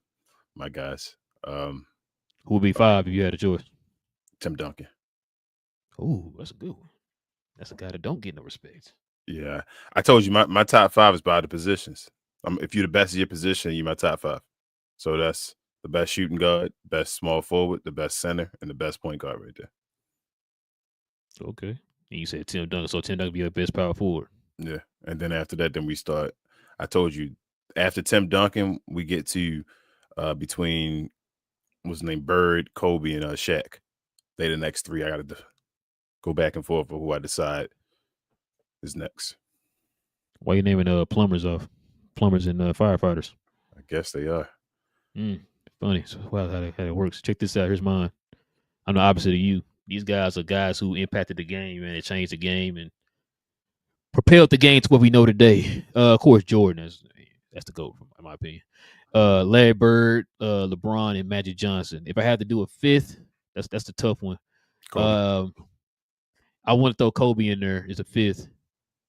my guys. Who would be 5 if you had a choice? Tim Duncan. Oh, that's a good one. That's a guy that don't get no respect. Yeah, I told you my top 5 is by the positions. If you're the best of your position, you're my top 5. So that's the best shooting guard, best small forward, the best center, and the best point guard right there. Okay. And you said Tim Duncan, so Tim Duncan be your best power forward. Yeah, and then after that, then we start. I told you after Tim Duncan, we get to between what's his name, Bird, Kobe, and Shaq. They the next 3. I got to go back and forth for who I decide is next. Why you naming plumbers off? Plumbers and firefighters. I guess they are. Funny. So how that works. Check this out. Here's mine. I'm the opposite of you. These guys are guys who impacted the game and it changed the game and propelled the game to what we know today. Of course, Jordan that's the GOAT, in my opinion. Larry Bird, LeBron, and Magic Johnson. If I had to do a 5th, that's the tough one. Kobe. I want to throw Kobe in there as a 5th,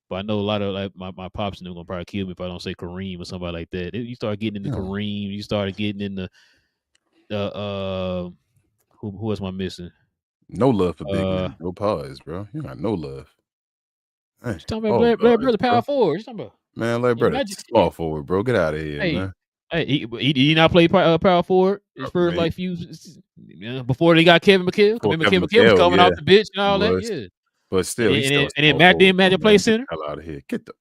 but I know a lot of like my pops and them gonna probably kill me if I don't say Kareem or somebody like that. You start getting into Kareem, you started getting into who else am I missing? No love for big men. No pause, bro. You got no love. Hey, you talking about Larry Bird's power forward? You talking about man, Larry Bird, small forward, bro. Get out of here, man. Hey, he not play power forward his first like few before they got Kevin McHale. Kevin McHale was coming off the bench and all that. Yeah, but still, and then Magic play center. Get the hell out of here. Get the.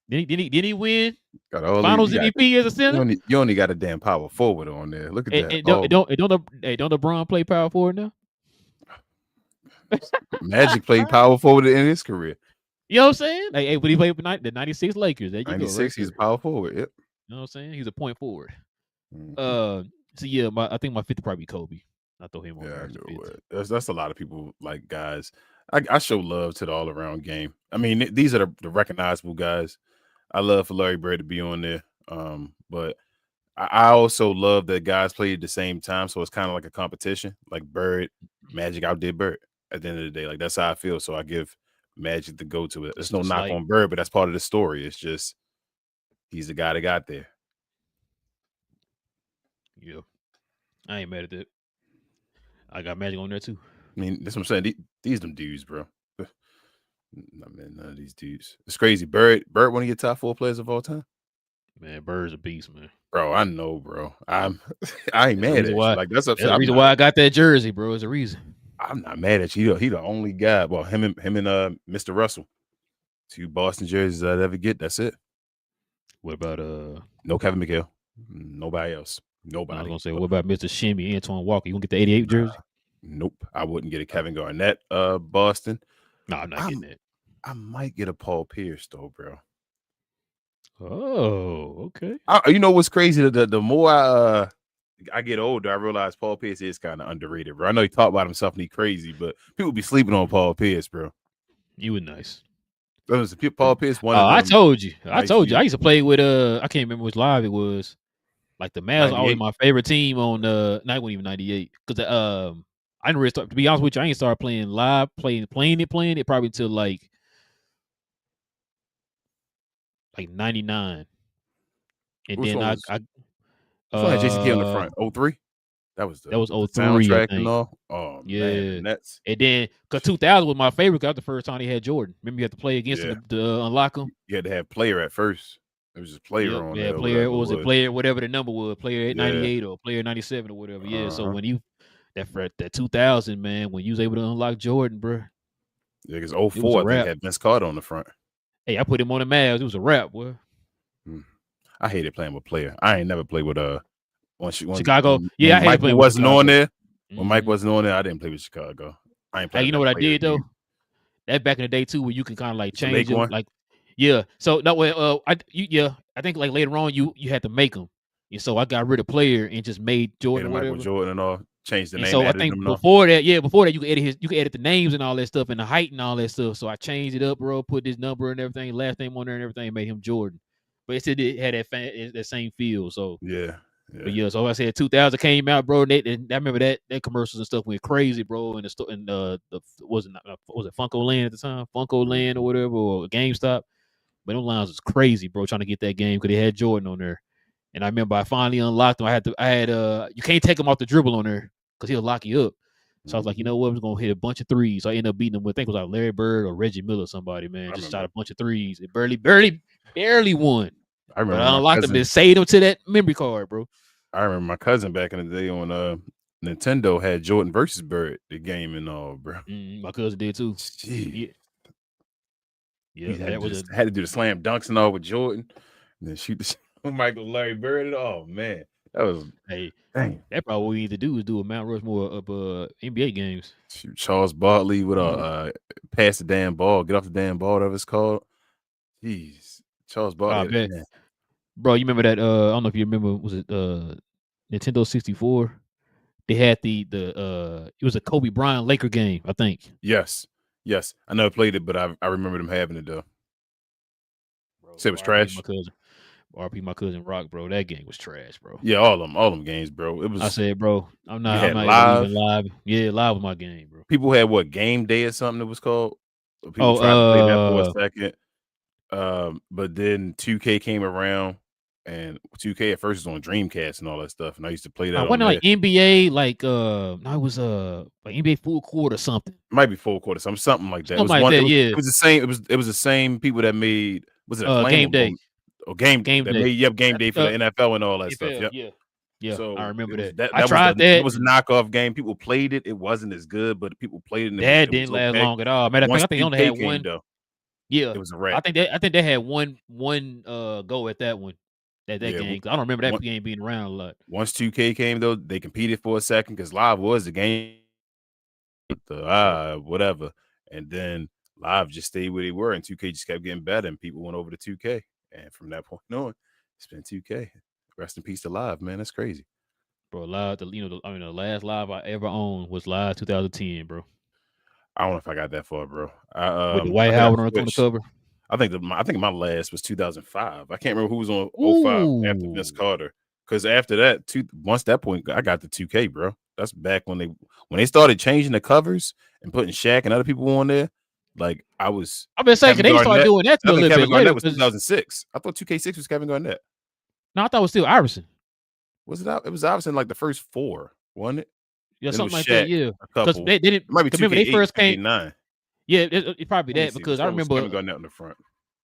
Did he win got all Finals MVP as a center? You only got a damn power forward on there. Look at that. Don't LeBron play power forward now? Magic played power forward in his career. You know what I'm saying? Like, hey, but he played with the 96 Lakers. There you 96, go. Right he's a power forward. Yep. You know what I'm saying? He's a point forward. So yeah, I think my 5th would probably be Kobe. I throw him on there. That's a lot of people like guys. I show love to the all around game. I mean, these are the recognizable guys. I love for Larry Bird to be on there. But I also love that guys played at the same time. So it's kind of like a competition. Like Bird, Magic outdid Bird at the end of the day. Like that's how I feel. So I give Magic the go to it. There's no knock on Bird, but that's part of the story. It's just he's the guy that got there. Yeah. I ain't mad at that. I got Magic on there too. I mean, that's what I'm saying. These them dudes, bro. None of these dudes. It's crazy. Bird, one of your top 4 players of all time. Man, Bird's a beast, man. Bro, I know, bro. I ain't mad at you. Like that's upset. That's the reason why I got that jersey, bro. It's a reason. I'm not mad at you. He the only guy. Well, him and Mr. Russell, 2 Boston jerseys I'd ever get. That's it. What about no Kevin McHale? Nobody else. Nobody. I was gonna say, what about Mr. Shimmy, Antoine Walker? You gonna get the 88 jersey? Nope. I wouldn't get a Kevin Garnett Boston. No, I'm not getting it. I might get a Paul Pierce though, bro. Oh, okay. You know what's crazy? The more I get older, I realize Paul Pierce is kind of underrated, bro. I know he talked about himself and he crazy, but people be sleeping on Paul Pierce, bro. You were nice. Paul Pierce, one of I them. told you. I Nice told you. I dudes. used to play with I can't remember which live it was. Like the Mavs are always 98. my favorite team on not even 98. Because I didn't really start, to be honest with you, I ain't started playing live, playing it probably until like 99. And Which then one I was? Which one had JCK on the uh front? 03? That was that was the 03, I soundtrack and think. all. Oh man, the Yeah. Nets. And then because 2000 was my favorite, because that was the first time they had Jordan. Remember you had to play against him to unlock him? You had to have player at first. It was just player on there, or player. whatever What it was it? was. Player, whatever the number was, player 98 Yeah. or player 97 or whatever. Yeah. So Uh-huh. when you that 2000, man, when you was able to unlock Jordan, bro, Yeah, because it was a 04, I think, wrap. had Vince Carter on the front. Hey, I put him on the Mavs. It was a wrap, boy. I hated playing with player. I ain't never played with Chicago. When Yeah, I hated Michael playing with wasn't Chicago. on there. When Mike wasn't on there, I didn't play with Chicago. I ain't Hey, playing you with know that what I player did though? dude. That back in the day too, where you can kind of like Did you change make them, one? like So that way, I think like later on you had to make them, and so I got rid of player and just made Jordan or Michael whatever. Jordan and all. Changed the And name, so I added think them and all. before that you can edit the names and all that stuff and the height and all that stuff. So I changed it up, bro. Put this number and everything, last name on there and everything, made him Jordan. But it said it had that same feel. So Yeah. but yeah, so like I said 2000 came out, bro. I remember that commercials and stuff went crazy, bro. And was it Funko Land at the time, Funko Land or whatever, or GameStop. But those lines was crazy, bro. Trying to get that game because they had Jordan on there. And I remember I finally unlocked him. You can't take him off the dribble on there because he'll lock you up. So I was like, you know what? I'm gonna hit a bunch of threes. So I ended up beating him with, I think it was like Larry Bird or Reggie Miller, somebody, man. Just shot a bunch of threes. It barely won. I remember But I unlocked him and saved him to that memory card, bro. I remember my cousin back in the day on Nintendo had Jordan versus Bird, the game and all, bro. My cousin did too. Jeez. Yeah, he had to do the slam dunks and all with Jordan, and then shoot the Michael Larry Bird. Oh man, that was dang. That probably what we need to do is do a Mount Rushmore of NBA games. Shoot Charles Barkley with pass the damn ball, get off the damn ball, whatever it's called. Jeez, Charles Barkley. Bro, you remember that? I don't know if you remember. Was it Nintendo 64? They had it was a Kobe Bryant Laker game, I think. Yes. I never played it, but I remember them having it though. Bro, say it was trash. RP my cousin Rock, bro. That game was trash, bro. Yeah, all them games, bro. It was. I said, bro, I'm not live. Even live. Yeah, live was my game, bro. People had what, Game Day or something it was called. People tried to play that for a second. But then 2K came around, and 2K at first was on Dreamcast and all that stuff, and I used to play that. Wasn't it like NBA, like no, it was like NBA Full Court or something. It might be Full Court or something like that. It was the same. It was the same people that made, was it a Game Day? Game Day. Made Game Day for the NFL and all that stuff. Yep. Yeah, so I remember that. I tried that. It was a knockoff game. People played it. It wasn't as good, but people played it. And that didn't last long at all. Man, I think they only had one. Though. Yeah, it was a wrap. I think they had one go at that one. That game. I don't remember that game being around a lot. Once 2K came though, they competed for a second because Live was the game. Whatever, and then Live just stayed where they were, and 2K just kept getting better, and people went over to 2K, and from that point on, it's been 2K. Rest in peace to Live, man. That's crazy, bro. Live, the last Live I ever owned was Live 2010, bro. I don't know if I got that far, bro. With the White Howard on the cover. I think my last was 2005. I can't remember who was on 05 after Vince Carter. Because after that, once that point, I got the 2K, bro. That's back when they started changing the covers and putting Shaq and other people on there. Like I've been saying they started doing that. I think Kevin Garnett was 2006. I thought 2K6 was Kevin Garnett. No, I thought it was still Iverson. Was it out? It was Iverson like the first 4, wasn't it? Yeah, something like that. Yeah, because they didn't. It might be 2K8, remember they first came 9. Yeah, it probably that because I remember Kevin Garnett on the front.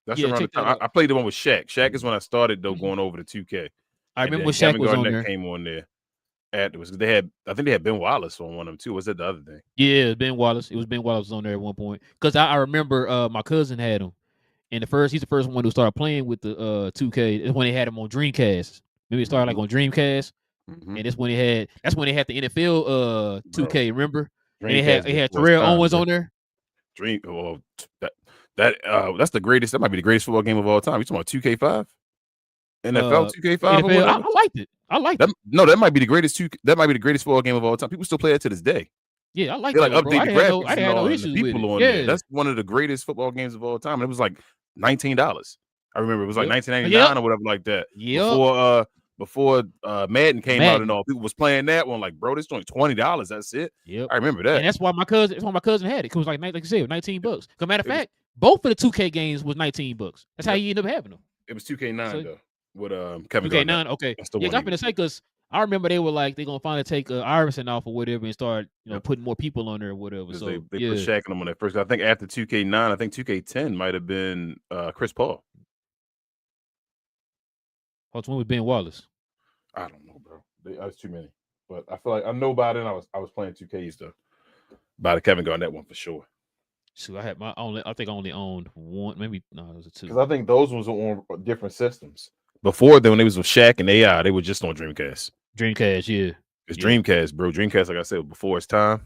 That's around the time I played the one with Shaq. Shaq is when I started though going over to 2K. I remember when Shaq was on there. Came on there. I think they had Ben Wallace on one of them too. Was that the other thing? Yeah, Ben Wallace. It was Ben Wallace on there at one point because I remember my cousin had him, and he's the first one who started playing with the 2K. It's when they had him on Dreamcast. Maybe it started like on Dreamcast, and that's when they had the NFL 2K. Remember? And they had Terrell Owens on there. That's the greatest. That might be the greatest football game of all time. You talking about 2K5? NFL 2K5 or NFL. whatever. I liked it. I liked it. No, that might be the greatest football game of all time. People still play it to this day. Yeah, I liked They that like one, bro. update I the didn't have graphics I didn't have no and the issues with people it. on Yeah. there. That's one of the greatest football games of all time. And it was like $19. I remember it was like Yep. $19.99 or whatever like that. Yep. Before Madden came out and Madden. all, people was playing that one. Like, bro, this joint $20. That's it. Yep. I remember that. And that's why my cousin had it. Cause it was like you said, $19. Cause matter of fact, both of the 2K games was $19. That's how you end up having them. It was 2K9 though. With Kevin 2K9, Garnett. okay. That's the Yeah, one. I'm gonna say because I remember they were like they're gonna finally take Iverson off or whatever and start putting more people on there or whatever. So they put Shaq on them on that first. I think after 2K9, I think 2K10 might have been Chris Paul. What's one with Ben Wallace? I don't know, bro. That's too many. But I feel like I know by then I was playing 2Ks though. By the Kevin Garnett one for sure. So I had I think I only owned one, maybe no, it was a two. Because I think those ones were on different systems. Before then, when they was with Shaq and AI, they were just on Dreamcast. Dreamcast, yeah. It's Dreamcast, bro. Dreamcast, like I said, before it's time.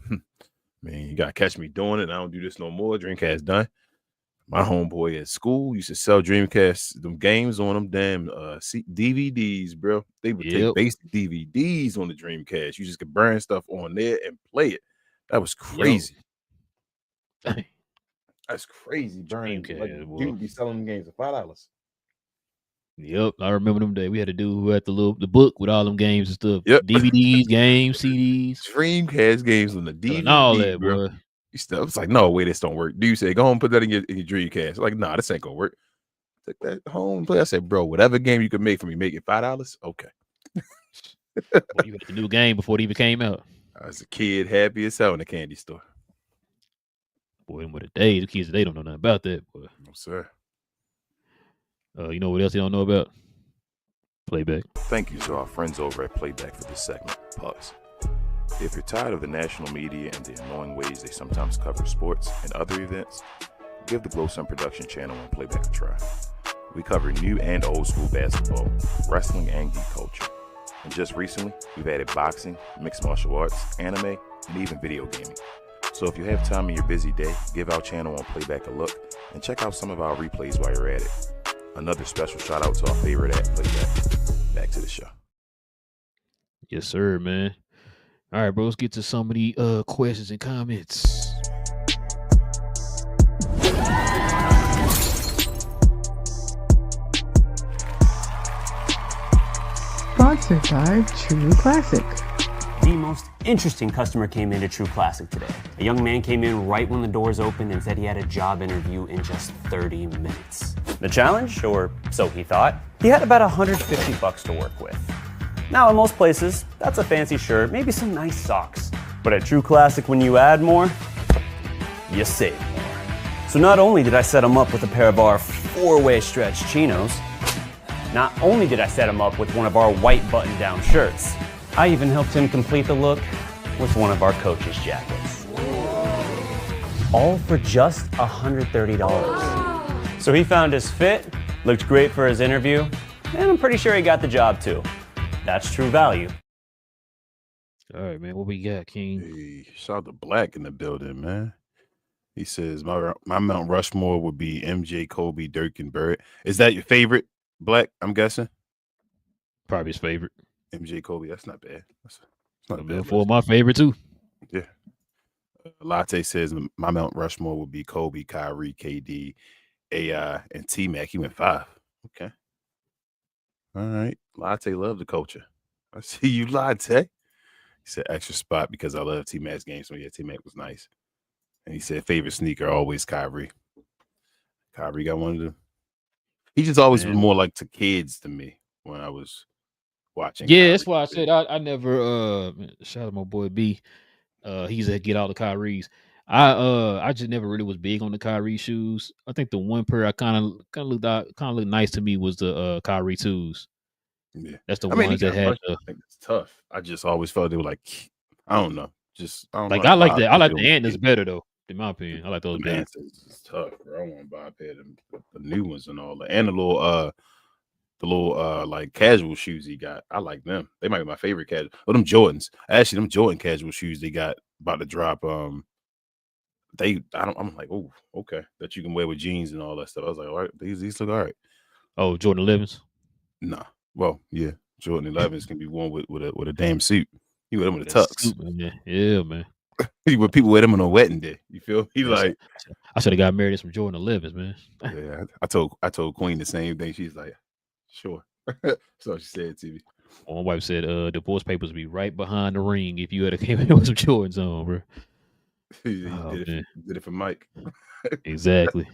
Man, you gotta catch me doing it. I don't do this no more. Dreamcast done. My homeboy at school used to sell Dreamcast, them games on them damn DVDs, bro. They would take basic DVDs on the Dreamcast. You just could burn stuff on there and play it. That was crazy. That's crazy. Burning. Like, you would be selling them games for $5. Yep, I remember them days. We had a dude who had the book with all them games and stuff. Yep. DVDs, games, CDs. Dreamcast games on the DVD. And all that, bro. It's like, no, wait, this don't work. Do you say, go home and put that in your Dreamcast? Like, nah, this ain't gonna work. Take that home and play. I said, bro, whatever game you could make for me, make it $5. Okay. Boy, you had the new game before it even came out. I was a kid, happy as hell in the candy store. Boy, them were the days. The kids, they don't know nothing about that, boy. No, sir. You know what else they don't know about? Playback. Thank you to our friends over at Playback for this segment. Pause. If you're tired of the national media and the annoying ways they sometimes cover sports and other events, give the Glow Sun Production channel on Playback a try. We cover new and old school basketball, wrestling, and geek culture. And just recently, we've added boxing, mixed martial arts, anime, and even video gaming. So if you have time in your busy day, give our channel on Playback a look and check out some of our replays while you're at it. Another special shout out to our favorite at Playback. Back to the show. Yes, sir, man. All right, bro. Let's get to some of the questions and comments. Sponsored by True Classic. The most interesting customer came into True Classic today. A young man came in right when the doors opened and said he had a job interview in just 30 minutes. The challenge, or so he thought, he had about $150 to work with. Now, in most places, that's a fancy shirt, maybe some nice socks. But at True Classic, when you add more, you save more. So not only did I set him up with a pair of our 4-way stretch chinos, not only did I set him up with one of our white button-down shirts, I even helped him complete the look with one of our coach's jackets. All for just $130. So he found his fit, looked great for his interview, and I'm pretty sure he got the job too. That's true value. All right, man. What we got, King? Hey, shout out to Black in the building, man. He says, my Mount Rushmore would be MJ, Kobe, Dirk, and Bird. Is that your favorite, Black, I'm guessing? Probably his favorite. MJ, Kobe, that's not bad. That's not bad. For my favorite, too. Yeah. Latte says, my Mount Rushmore would be Kobe, Kyrie, KD, AI, and T-Mac. He went 5. Okay. All right. Latte love the culture. I see you, Latte. He said extra spot because I love T-Mac's game. So, yeah, T-Mac was nice. And he said favorite sneaker, always Kyrie. Kyrie got one of them. He just always been more like to kids to me when I was watching. Yeah, Kyrie. That's why I said I never shout out my boy B. He used to get all the Kyries. I just never really was big on the Kyrie shoes. I think the one pair I kind of looked nice to me was the Kyrie 2s. Yeah, that's the ones that had. I think it's tough. I just always felt they were like, I don't know. I like the Antas better though, in my opinion. I like those better. It's tough, bro. I want to buy a pair of them, the new ones and all that, and the little like casual shoes he got. I like them. They might be my favorite casual. Oh, them Jordans. Actually, them Jordan casual shoes they got about to drop. I'm like, oh, okay, that you can wear with jeans and all that stuff. I was like, all right, these look all right. Oh, Jordan 11s. Nah. Well, yeah. Jordan 11s can be worn with a damn suit. You wear them with a That tux. suit, man. Yeah, man. People wear them on a wedding day. You feel? He Yes, like, I should have got married in some Jordan 11s, man. yeah. I told Queen the same thing. She's like, sure. So she said to me. My wife said, divorce papers be right behind the ring if you had came in with some Jordans on, bro. You Oh man, did it for Mike. exactly.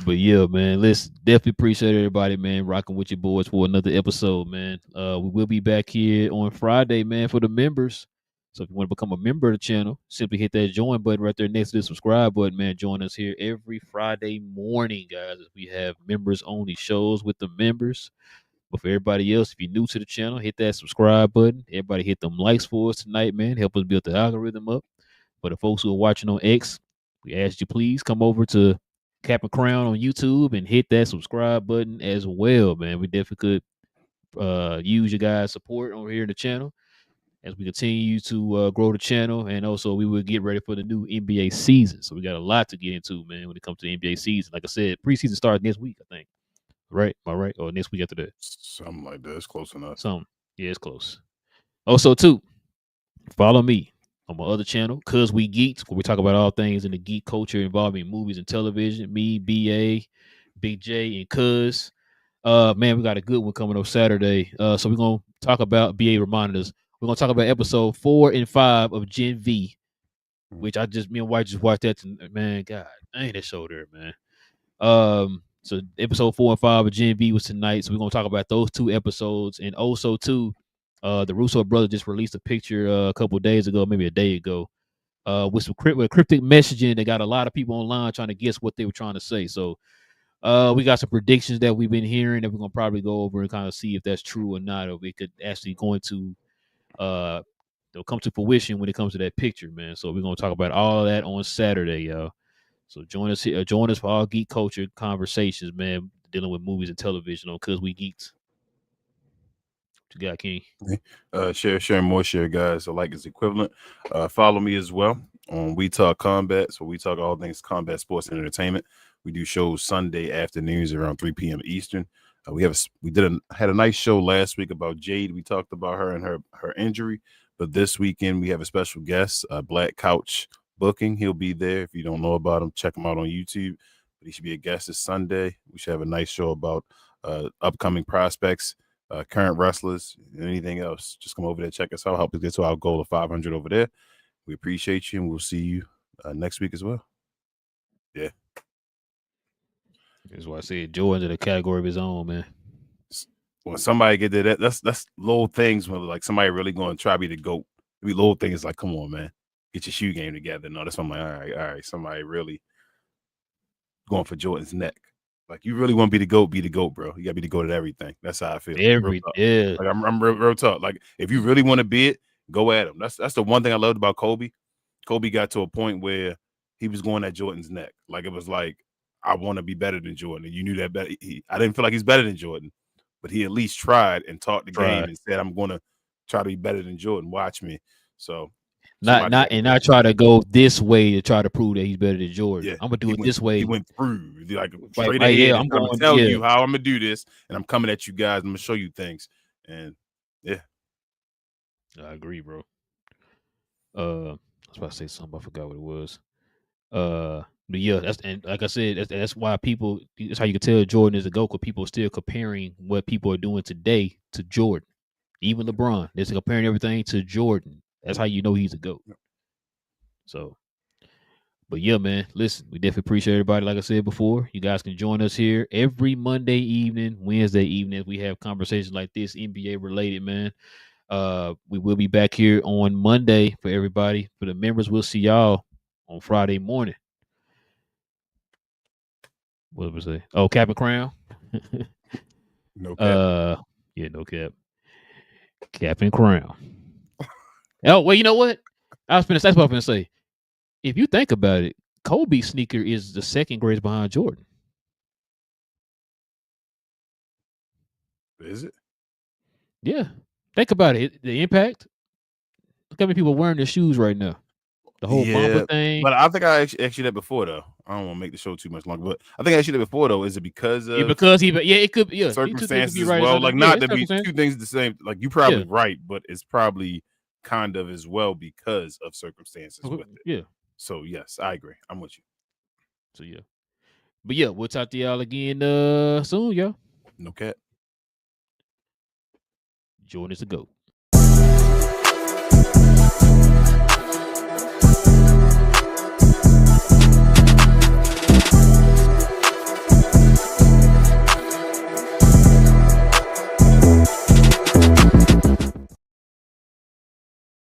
But yeah, man, listen, definitely appreciate everybody, man, rocking with your boys for another episode, man. We will be back here on Friday, man, for the members. So if you want to become a member of the channel, simply hit that join button right there next to the subscribe button, man. Join us here every Friday morning, guys. We have members only shows with the members. But for everybody else, if you're new to the channel, hit that subscribe button. Everybody hit them likes for us tonight, man. Help us build the algorithm up. For the folks who are watching on X, we ask you please come over to Cap and Crown on YouTube and hit that subscribe button as well, man. We definitely could use your guys' support over here in the channel as we continue to grow the channel, and also we will get ready for the new NBA season. So we got a lot to get into, man, when it comes to the NBA season. Like I said, preseason starts next week, I think. Right? Am I right? Or next week after that? Something like that. It's close enough. Something. Yeah, it's close. Also, too, follow me on my other channel, Cuz We Geeked, where we talk about all things in the geek culture involving movies and television. Me, BA, Big J, and Cuz. Man, we got a good one coming up Saturday. So we're gonna talk about BA reminded us. We're gonna talk about episode 4 and 5 of Gen V, which me and White just watched that. Man, God, ain't that show there, man. So episode 4 and 5 of Gen V was tonight. So we're gonna talk about those two episodes, and also too, the Russo brothers just released a picture a couple of days ago, maybe a day ago, with some cryptic messaging that got a lot of people online trying to guess what they were trying to say. So we got some predictions that we've been hearing that we're gonna probably go over and kind of see if that's true or not, or if it could actually going to they'll come to fruition when it comes to that picture, man. So we're gonna talk about all of that on Saturday, y'all. So join us here, join us for all geek culture conversations, man, dealing with movies and television on Cuz We Geeked. What you got, King? Share more, guys. So like is equivalent. Follow me as well on We Talk Combat. So we talk all things combat, sports, and entertainment. We do shows Sunday afternoons around 3 p.m. Eastern. Had a nice show last week about Jade. We talked about her and her injury, but this weekend we have a special guest, Black Couch Booking. He'll be there. If you don't know about him, check him out on YouTube. But he should be a guest this Sunday. We should have a nice show about upcoming prospects, current wrestlers, anything else. Just come over there, check us out, help us get to our goal of 500 over there. We appreciate you, and we'll see you next week as well. Yeah. That's why I said Jordan's in a category of his own, man. When somebody get there, that's little things when like somebody really going to try to be the GOAT. Be little things like, come on, man, get your shoe game together. No, that's why I'm like, all right. Somebody really going for Jordan's neck. Like, you really want to be the GOAT, bro. You got to be the GOAT at everything. That's how I feel. Yeah. Like, I'm real talk. Like, if you really want to be it, go at him. That's the one thing I loved about Kobe. Kobe got to a point where he was going at Jordan's neck. Like, it was like, I want to be better than Jordan. And you knew that better. I didn't feel like he's better than Jordan, but he at least tried and taught the game and said, I'm going to try to be better than Jordan. Watch me. So not try to go this way to try to prove that he's better than Jordan. Yeah, I'm gonna do it this way. He went through like right, straight ahead. Yeah, I'm going to tell you how I'm gonna do this, and I'm coming at you guys. I'm gonna show you things, and yeah, I agree, bro. I was about to say something. I forgot what it was. But yeah, and like I said, that's why people. That's how you can tell Jordan is a GOAT. Because people are still comparing what people are doing today to Jordan. Even LeBron, they're comparing everything to Jordan. That's how you know he's a GOAT. So, but yeah, man, listen, we definitely appreciate everybody. Like I said before, you guys can join us here every Monday evening, Wednesday evening. We have conversations like this, NBA related, man. We will be back here on Monday for everybody. For the members, we'll see y'all on Friday morning. What was it? Oh, Cap and Crown. no cap. Yeah, no cap. Cap and Crown. Oh, well, you know what? That's what I was gonna say. If you think about it, Kobe's sneaker is the second greatest behind Jordan. Is it? Yeah. Think about it. The impact. Look how many people wearing their shoes right now. The whole Mamba thing. But I think I asked you that before, though. I don't want to make the show too much longer, but I think I asked you that before, though. Is it because of it could be circumstances be as right well? Like, not to be circumstances. two things the same. Like, you probably right, but it's probably kind of as well because of circumstances with it. Yeah. So yes, I agree. I'm with you. So yeah. But yeah, we'll talk to y'all again soon, y'all. No cat. Jordan is a GOAT.